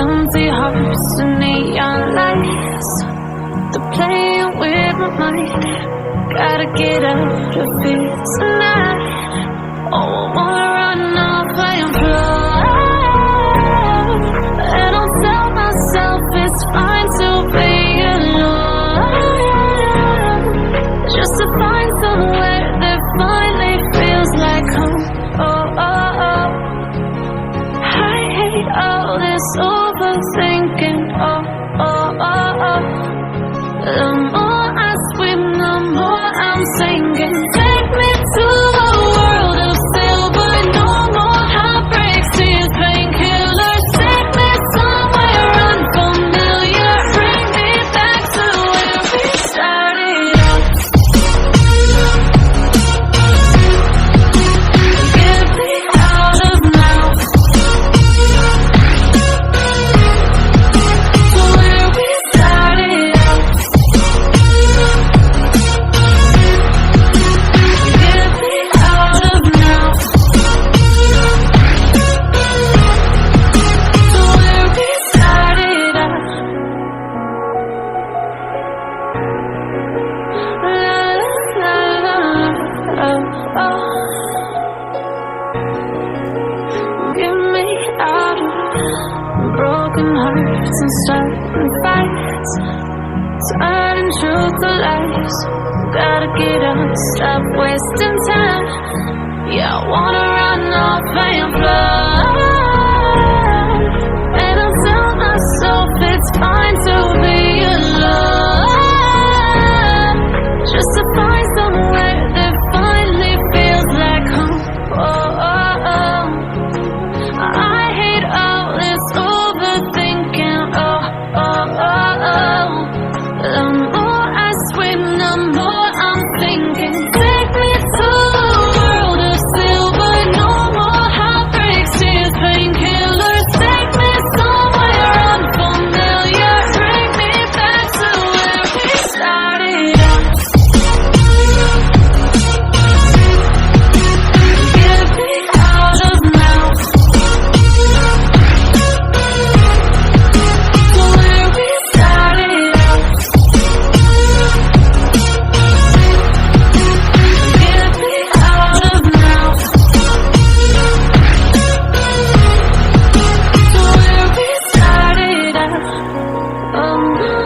empty hearts and neon lights. They're playing with my mind. Gotta get out of here tonight. Oh, I wanna run off and fly. And I'll tell myself it's fine to be alone, just to find somewhere that finally feels like home. Oh, oh, oh. I hate all this overthinking. Oh, oh, oh, oh. The more I swim, the more I'm sinking. Take me to a world of silver. No more heartbreaks, tears, painkillers. Take me somewhere unfamiliar. Bring me back to where we started out. Get me out of now. To where we started out. Get me out of now. To where we started out. La la la la, oh, oh. Get me out of broken hearts and starting fights, turning truth to lies. Gotta get up, stop wasting time. Yeah, I wanna run off and fly. And I'll tell myself it's fine to be alone, just to find somewhere that finally feels like home. Oh, oh, oh. I hate all this overthinking. Oh, oh, oh, oh. The more I swim, the more I'm thinking. Take me to a world of silver. No more heartbreaks, tears, painkillers. Take me somewhere unfamiliar. Bring me back to where we started out. Get me out of now. To where we started out. Get me out of now. To where we started out. Oh,